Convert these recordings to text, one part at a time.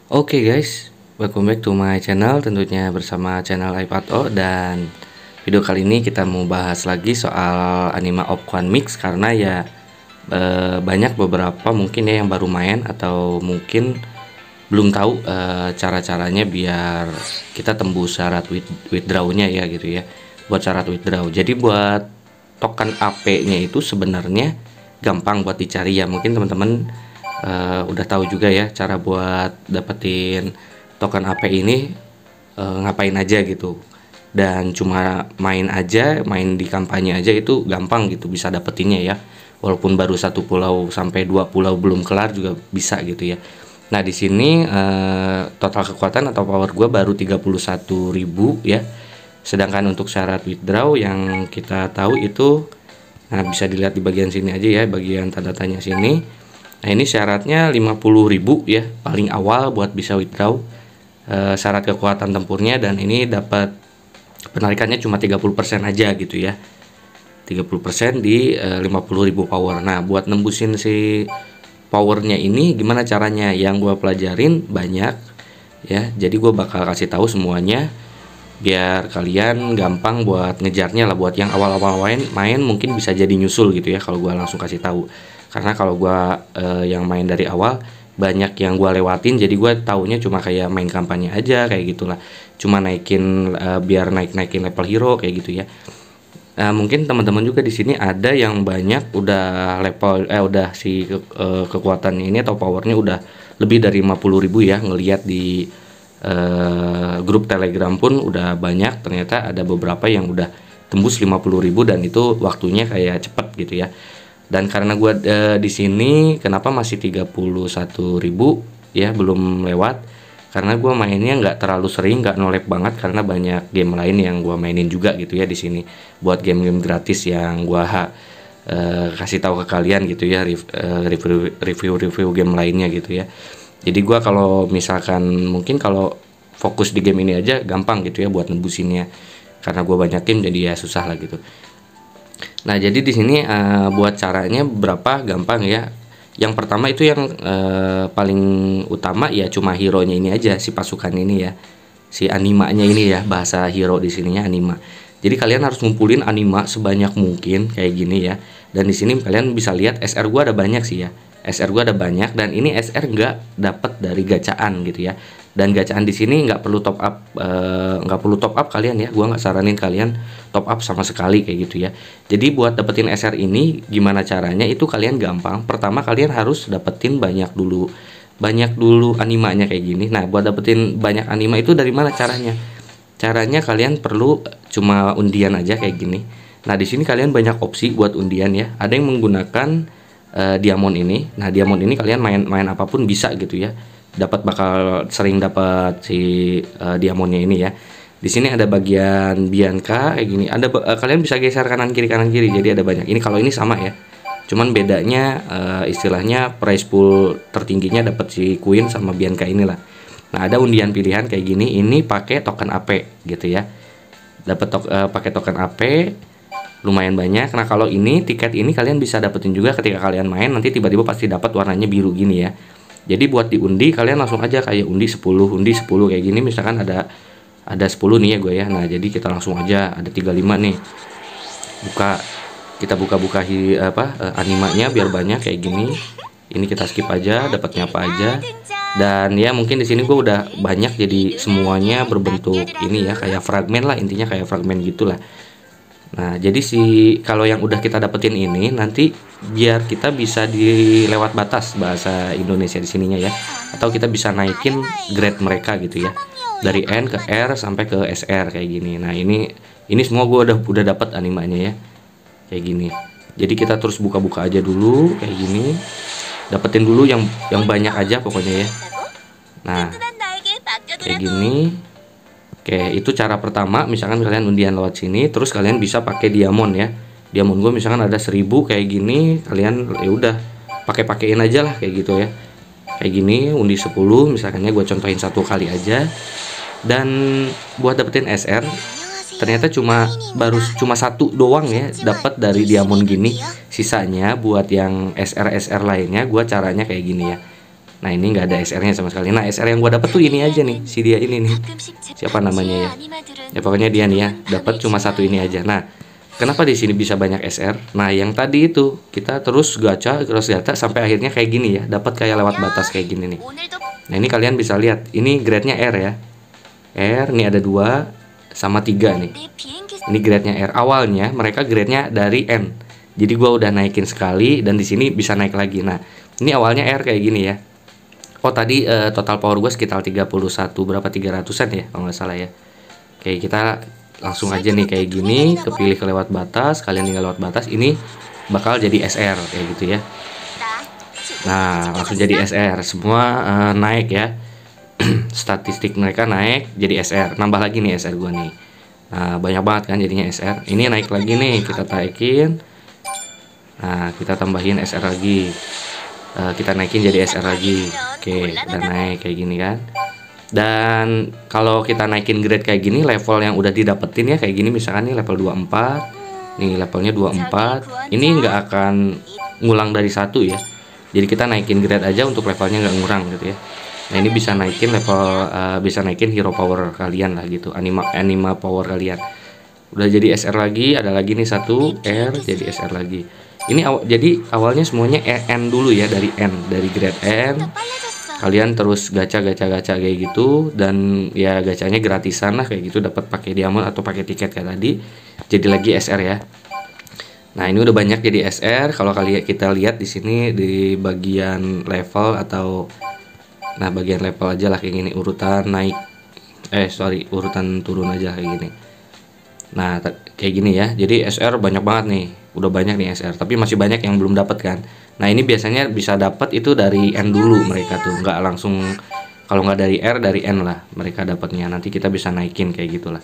Oke guys, welcome back to my channel, tentunya bersama channel iPad dan video kali ini kita mau bahas lagi soal Anima of One Mix karena ya banyak beberapa mungkin ya yang baru main atau mungkin belum tahu cara-caranya biar kita tembus syarat withdraw-nya ya gitu ya. Buat syarat withdraw. Jadi buat token AP-nya itu sebenarnya gampang buat dicari ya. Mungkin teman-teman udah tahu juga ya cara buat dapetin token AP ini ngapain aja gitu, dan cuma main di kampanye aja itu gampang gitu bisa dapetinnya ya, walaupun baru satu pulau sampai dua pulau belum kelar juga bisa gitu ya. Nah di sini total kekuatan atau power gua baru 31.000 ya, sedangkan untuk syarat withdraw yang kita tahu itu, nah bisa dilihat di bagian sini aja ya, bagian tanda tanya sini. Nah ini syaratnya 50.000 ya paling awal buat bisa withdraw, syarat kekuatan tempurnya, dan ini dapat penarikannya cuma 30% aja gitu ya, 30% di 50.000 power. Nah buat nembusin si powernya ini gimana caranya, yang gue pelajarin banyak ya, jadi gue bakal kasih tahu semuanya biar kalian gampang buat ngejarnya lah. Buat yang awal-awal main mungkin bisa jadi nyusul gitu ya kalau gue langsung kasih tahu, karena kalau gue yang main dari awal banyak yang gue lewatin, jadi gue taunya cuma kayak main kampanye aja kayak gitulah, cuma naikin biar naikin level hero kayak gitu ya. Mungkin teman-teman juga di sini ada yang banyak udah level udah si kekuatannya ini atau powernya udah lebih dari 50.000 ya, ngelihat di grup Telegram pun udah banyak, ternyata ada beberapa yang udah tembus 50.000 dan itu waktunya kayak cepet gitu ya. Dan karena gue di sini kenapa masih 31.000 ya, belum lewat, karena gue mainnya nggak terlalu sering, nggak nolep banget, karena banyak game lain yang gue mainin juga gitu ya di sini, buat game-game gratis yang gue kasih tahu ke kalian gitu ya, review game lainnya gitu ya. Jadi gue kalau misalkan mungkin kalau fokus di game ini aja gampang gitu ya buat nembusinnya, karena gue banyak game jadi ya susah lah gitu. Nah jadi di sini buat caranya berapa gampang ya. Yang pertama itu yang paling utama ya cuma hero-nya ini aja, si pasukan ini ya, si animanya ini ya, bahasa hero di sininya anima. Jadi kalian harus ngumpulin anima sebanyak mungkin kayak gini ya. Dan di sini kalian bisa lihat SR gua ada banyak sih ya. SR gua ada banyak, dan ini SR nggak dapat dari gacaan gitu ya. Dan gacaan di sini nggak perlu top up, kalian ya. Gua nggak saranin kalian top up sama sekali kayak gitu ya. Jadi buat dapetin SR ini gimana caranya, itu kalian gampang. Pertama kalian harus dapetin banyak dulu animanya kayak gini. Nah buat dapetin banyak anima itu dari mana caranya? Caranya kalian perlu cuma undian aja kayak gini. Nah di sini kalian banyak opsi buat undian ya. Ada yang menggunakan diamond ini. Nah diamond ini kalian main apapun bisa gitu ya. Bakal sering dapat si diamondnya ini ya. Di sini ada bagian Bianca kayak gini. Ada kalian bisa geser kanan kiri. Jadi ada banyak. Ini kalau ini sama ya. Cuman bedanya istilahnya price pool tertingginya dapat si Queen sama Bianca inilah. Nah ada undian pilihan kayak gini. Ini pakai token AP gitu ya. Dapat pakai token AP lumayan banyak. Nah kalau ini tiket ini kalian bisa dapetin juga ketika kalian main, nanti tiba-tiba pasti dapat warnanya biru gini ya. Jadi buat diundi kalian langsung aja kayak undi 10 kayak gini, misalkan ada 10 nih ya gue ya. Nah jadi kita langsung aja ada 35 nih, kita buka animanya biar banyak kayak gini. Ini kita skip aja, dapatnya apa aja. Dan ya mungkin di sini gue udah banyak, jadi semuanya berbentuk ini ya, kayak fragmen lah, intinya kayak fragmen gitulah. Nah jadi kalau yang udah kita dapetin ini nanti biar kita bisa dilewat batas bahasa Indonesia di sininya ya, atau kita bisa naikin grade mereka gitu ya, dari N ke R sampai ke SR kayak gini. Nah ini semua gue udah dapat animanya ya kayak gini. Jadi kita terus buka-buka aja dulu kayak gini, dapetin dulu yang banyak aja pokoknya ya. Nah kayak gini. Oke, itu cara pertama. Misalkan kalian undian lewat sini, terus kalian bisa pakai diamond ya. Diamond gue misalkan ada 1000 kayak gini, kalian ya udah pakein aja lah kayak gitu ya. Kayak gini undi 10, misalkannya gue contohin satu kali aja. Dan buat dapetin SR ternyata cuma satu doang ya dapat dari diamond gini. Sisanya buat yang SR lainnya gue caranya kayak gini ya. Nah ini nggak ada SR-nya sama sekali. Nah SR yang gue dapet tuh ini aja nih, si dia ini nih, siapa namanya ya? Ya pokoknya dia nih ya, dapat cuma satu ini aja. Nah kenapa di sini bisa banyak SR? Nah yang tadi itu kita terus gacha sampai akhirnya kayak gini ya, dapat kayak lewat batas kayak gini nih. Nah ini kalian bisa lihat, ini grade-nya R ya. R, ini ada 2 sama 3 nih. Ini grade-nya R. Awalnya mereka grade-nya dari N. Jadi gua udah naikin sekali dan di sini bisa naik lagi. Nah, ini awalnya R kayak gini ya. Oh, tadi total power gue sekitar 31 berapa 300-an ya kalau nggak salah ya. Oke, kita langsung aja nih kayak gini, kepilih kelewat batas, kalian tinggal lewat batas, ini bakal jadi SR kayak gitu ya. Nah, langsung jadi SR, semua naik ya. Statistik mereka naik jadi SR, nambah lagi nih SR gua nih. Nah, banyak banget kan jadinya SR. Ini naik lagi nih, kita taikin. Nah, kita tambahin SR lagi. Kita naikin jadi SR lagi. Oke, udah naik kayak gini kan. Dan kalau kita naikin grade kayak gini, level yang udah didapetin ya kayak gini, misalkan nih level 24. Nih levelnya 24. Ini nggak akan ngulang dari 1 ya. Jadi kita naikin grade aja untuk levelnya nggak ngurang gitu ya. Nah ini bisa naikin level, bisa naikin hero power kalian lah gitu, anima power kalian. Udah jadi SR lagi, ada lagi nih satu R jadi SR lagi. Ini jadi awalnya semuanya N dulu ya, dari N, dari grade N. Kalian terus gacha kayak gitu, dan ya gacanya gratisan lah kayak gitu, dapat pakai diamond atau pakai tiket kayak tadi. Jadi lagi SR ya. Nah, ini udah banyak jadi SR. Kalau kita lihat di sini di bagian level atau bagian level aja lah kayak gini, urutan naik urutan turun aja kayak gini. Nah, kayak gini ya. Jadi SR banyak banget nih. Udah banyak nih SR, tapi masih banyak yang belum dapat kan. Nah, ini biasanya bisa dapat itu dari N dulu mereka tuh, nggak langsung, kalau nggak dari R dari N lah mereka dapatnya. Nanti kita bisa naikin kayak gitulah.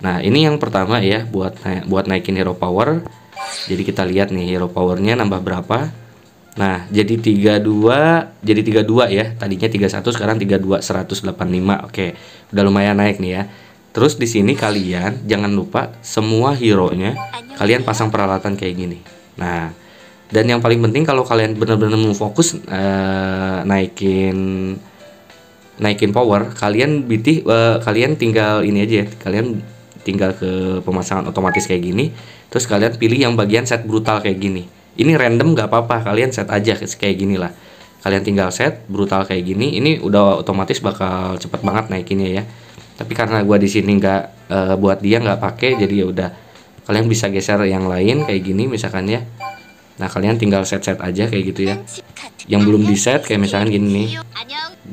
Nah, ini yang pertama ya, buat naikin hero power. Jadi kita lihat nih hero powernya nambah berapa. Nah, jadi 32 ya. Tadinya 31, sekarang 32 185. Oke, udah lumayan naik nih ya. Terus di sini kalian jangan lupa semua hero-nya kalian pasang peralatan kayak gini. Nah, dan yang paling penting kalau kalian benar-benar mau fokus naikin power, kalian kalian tinggal ini aja ya. Kalian tinggal ke pemasangan otomatis kayak gini, terus kalian pilih yang bagian set brutal kayak gini. Ini random nggak apa-apa, kalian set aja kayak gini lah. Kalian tinggal set brutal kayak gini, ini udah otomatis bakal cepet banget naikinnya ya. Tapi karena gua di sini nggak buat dia nggak pakai, jadi ya udah kalian bisa geser yang lain kayak gini misalkan ya. Nah, kalian tinggal set aja kayak gitu ya. Yang belum di set kayak misalkan gini nih,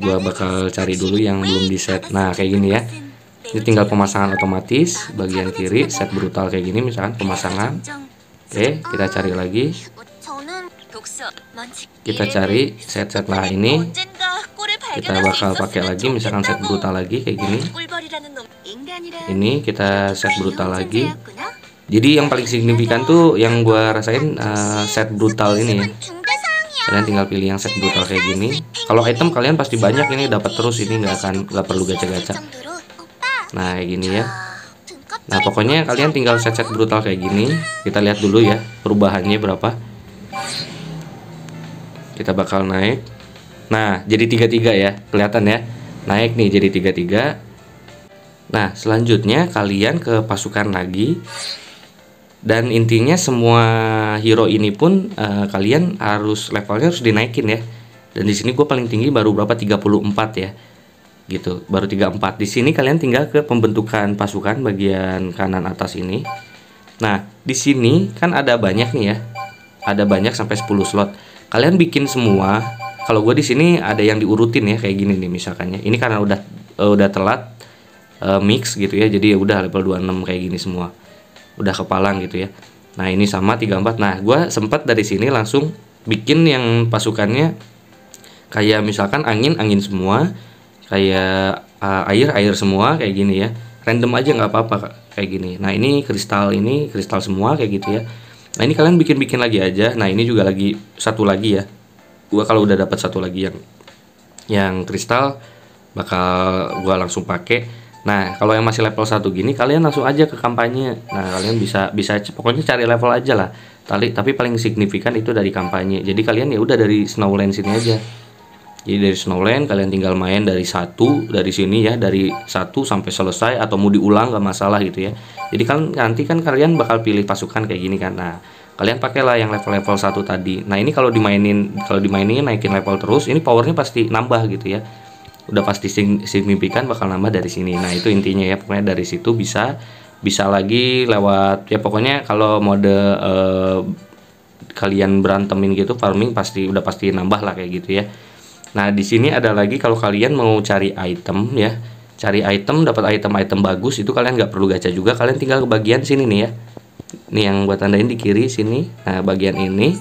gua bakal cari dulu yang belum di set. Nah, kayak gini ya. Ini tinggal pemasangan otomatis bagian kiri, set brutal kayak gini misalkan pemasangan. Oke, kita cari lagi. Kita cari set lah ini. Kita bakal pakai lagi misalkan set brutal lagi kayak gini. Ini kita set brutal lagi. Jadi yang paling signifikan tuh yang gua rasain set brutal ini ya. Kalian tinggal pilih yang set brutal kayak gini. Kalau item kalian pasti banyak, ini dapat terus, ini nggak perlu gacha-gacha. Nah, kayak gini ya. Nah, pokoknya kalian tinggal set brutal kayak gini. Kita lihat dulu ya perubahannya berapa. Kita bakal naik. Nah, jadi 33 ya. Kelihatan ya. Naik nih jadi 33. Nah, selanjutnya kalian ke pasukan lagi. Dan intinya semua hero ini pun kalian levelnya harus dinaikin ya. Dan di sini gue paling tinggi baru berapa 34 ya. Gitu, baru 34. Di sini kalian tinggal ke pembentukan pasukan bagian kanan atas ini. Nah, di sini kan ada banyak nih ya. Ada banyak sampai 10 slot. Kalian bikin semua. Kalau gue di sini ada yang diurutin ya kayak gini nih misalkannya. Ini karena udah telat mix gitu ya. Jadi ya udah level 26 kayak gini semua. Udah kepalang gitu ya. Nah, ini sama 34. Nah, gue sempat dari sini langsung bikin yang pasukannya kayak misalkan angin semua, kayak air semua kayak gini ya. Random aja nggak apa-apa kayak gini. Nah, ini kristal semua kayak gitu ya. Nah, ini kalian bikin lagi aja. Nah, ini juga lagi satu lagi ya. Gua kalau udah dapat satu lagi yang kristal bakal gua langsung pakai. Nah, kalau yang masih level 1 gini kalian langsung aja ke kampanye. Nah, kalian bisa pokoknya cari level aja lah. Tapi paling signifikan itu dari kampanye. Jadi kalian ya udah dari Snowland sini aja. Jadi dari Snowland kalian tinggal main dari satu dari sini ya, dari satu sampai selesai, atau mau diulang nggak masalah gitu ya. Jadi kan nanti kan kalian bakal pilih pasukan kayak gini kan. Nah, kalian pakailah yang level-level 1 tadi. Nah, ini kalau dimainin naikin level terus, ini powernya pasti nambah gitu ya. Udah pasti signifikan bakal nambah dari sini. Nah, itu intinya ya. Pokoknya dari situ bisa lagi lewat ya, pokoknya kalau mode kalian berantemin gitu farming udah pasti nambah lah kayak gitu ya. Nah, di sini ada lagi kalau kalian mau cari item ya. Cari item, dapat item-item bagus itu kalian nggak perlu gacha juga, kalian tinggal ke bagian sini nih ya. Nih yang buat tandain di kiri sini. Nah, bagian ini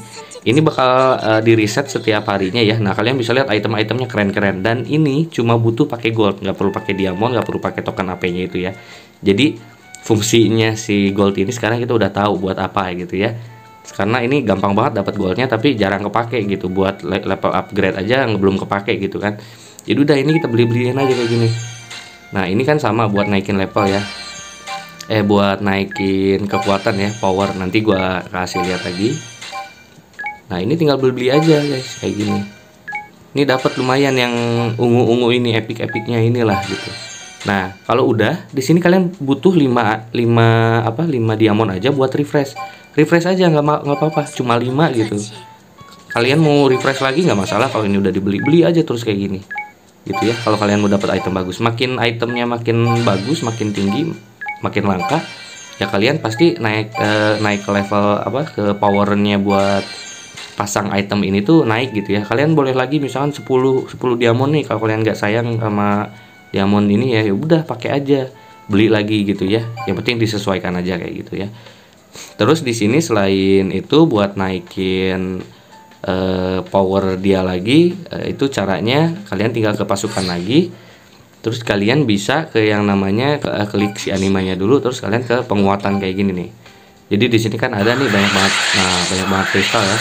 bakal di reset setiap harinya ya. Nah, kalian bisa lihat item-itemnya keren-keren, dan ini cuma butuh pakai gold, nggak perlu pakai diamond, nggak perlu pakai token AP-nya itu ya. Jadi fungsinya si gold ini sekarang kita udah tahu buat apa gitu ya. Karena ini gampang banget dapat goldnya, tapi jarang kepake gitu, buat level upgrade aja belum kepake gitu kan. Jadi udah, ini kita beli-beliin aja kayak gini. Nah, ini kan sama buat naikin level ya, buat naikin kekuatan ya, power. Nanti gua kasih lihat lagi. Nah, ini tinggal beli-beli aja guys kayak gini. Ini dapat lumayan yang ungu-ungu ini, epic-epicnya inilah gitu. Nah, kalau udah di sini kalian butuh 5 diamond aja buat refresh aja, nggak apa-apa, cuma 5 gitu. Kalian mau refresh lagi nggak masalah, kalau ini udah beli aja terus kayak gini gitu ya. Kalau kalian mau dapat item bagus, makin itemnya makin bagus, makin tinggi, makin langka ya, kalian pasti naik ke level ke powernya buat pasang item ini tuh naik gitu ya. Kalian boleh lagi misalkan 10 diamond nih, kalau kalian nggak sayang sama diamond ini ya udah pakai aja, beli lagi gitu ya. Yang penting disesuaikan aja kayak gitu ya. Terus di sini selain itu buat naikin power dia lagi, itu caranya kalian tinggal ke pasukan lagi, terus kalian bisa ke yang namanya klik si animanya dulu, terus kalian ke penguatan kayak gini nih. Jadi di sini kan ada nih banyak banget, banyak banget kristal ya,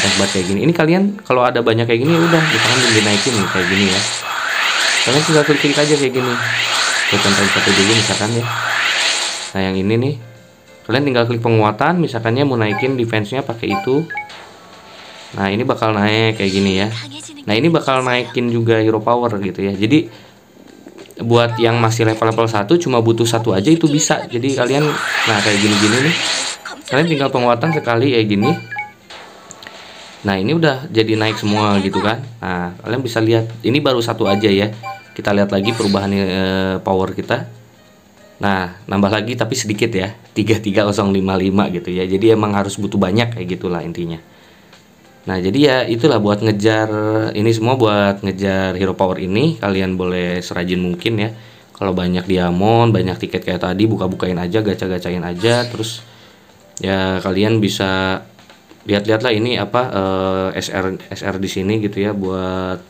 banyak banget kayak gini. Ini kalian kalau ada banyak kayak gini udah misalkan dinaikin nih kayak gini ya, kalian tinggal klik aja kayak gini. Kita contohin satu dulu misalkan ya. Nah, yang ini nih kalian tinggal klik penguatan, misalkannya mau naikin defense-nya pakai itu. Nah, ini bakal naik kayak gini ya. Nah, ini bakal naikin juga hero power gitu ya. Jadi buat yang masih level 1 cuma butuh satu aja itu bisa. Jadi kalian kayak gini-gini nih, kalian tinggal penguatan sekali kayak gini. Nah, ini udah jadi naik semua gitu kan. Nah, kalian bisa lihat ini baru satu aja ya. Kita lihat lagi perubahan power kita. Nah, nambah lagi tapi sedikit ya, 33055 gitu ya. Jadi emang harus butuh banyak kayak gitulah intinya. Nah, jadi ya itulah buat ngejar ini semua, buat ngejar hero power ini kalian boleh serajin mungkin ya. Kalau banyak diamond, banyak tiket kayak tadi, buka-bukain aja, gacha-gacain aja. Terus ya kalian bisa lihat-lihat lah ini SR di sini gitu ya, buat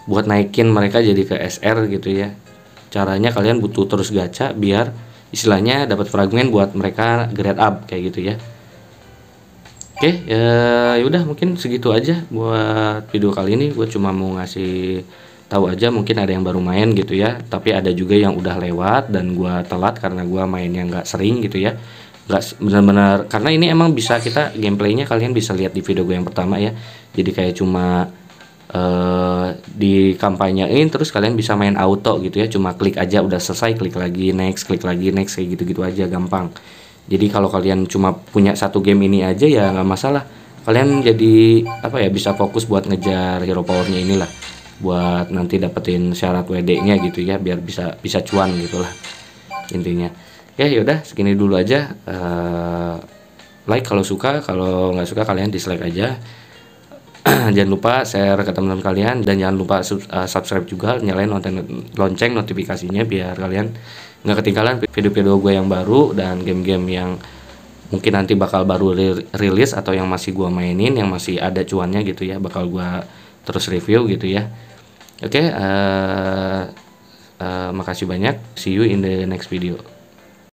buat naikin mereka jadi ke SR gitu ya. Caranya kalian butuh terus gacha biar istilahnya dapat fragmen buat mereka grade up kayak gitu ya. Oke, ya udah mungkin segitu aja buat video kali ini. Gue cuma mau ngasih tahu aja, mungkin ada yang baru main gitu ya, tapi ada juga yang udah lewat dan gue telat karena gue mainnya nggak sering gitu ya, nggak benar-benar, karena ini emang bisa kita gameplaynya kalian bisa lihat di video gue yang pertama ya. Jadi kayak cuma di kampanyein terus kalian bisa main auto gitu ya, cuma klik aja udah selesai, klik lagi next kayak gitu-gitu aja, gampang. Jadi kalau kalian cuma punya satu game ini aja ya nggak masalah, kalian jadi bisa fokus buat ngejar hero powernya inilah, buat nanti dapetin syarat WD nya gitu ya, biar bisa cuan gitulah intinya. Oke, yaudah segini dulu aja. Like kalau suka, kalau nggak suka kalian dislike aja. Jangan lupa share ke teman-teman kalian, dan jangan lupa subscribe juga, nyalain lonceng notifikasinya biar kalian nggak ketinggalan video-video gue yang baru dan game-game yang mungkin nanti bakal baru rilis atau yang masih gue mainin, yang masih ada cuannya gitu ya, bakal gue terus review gitu ya. Oke, makasih banyak, see you in the next video.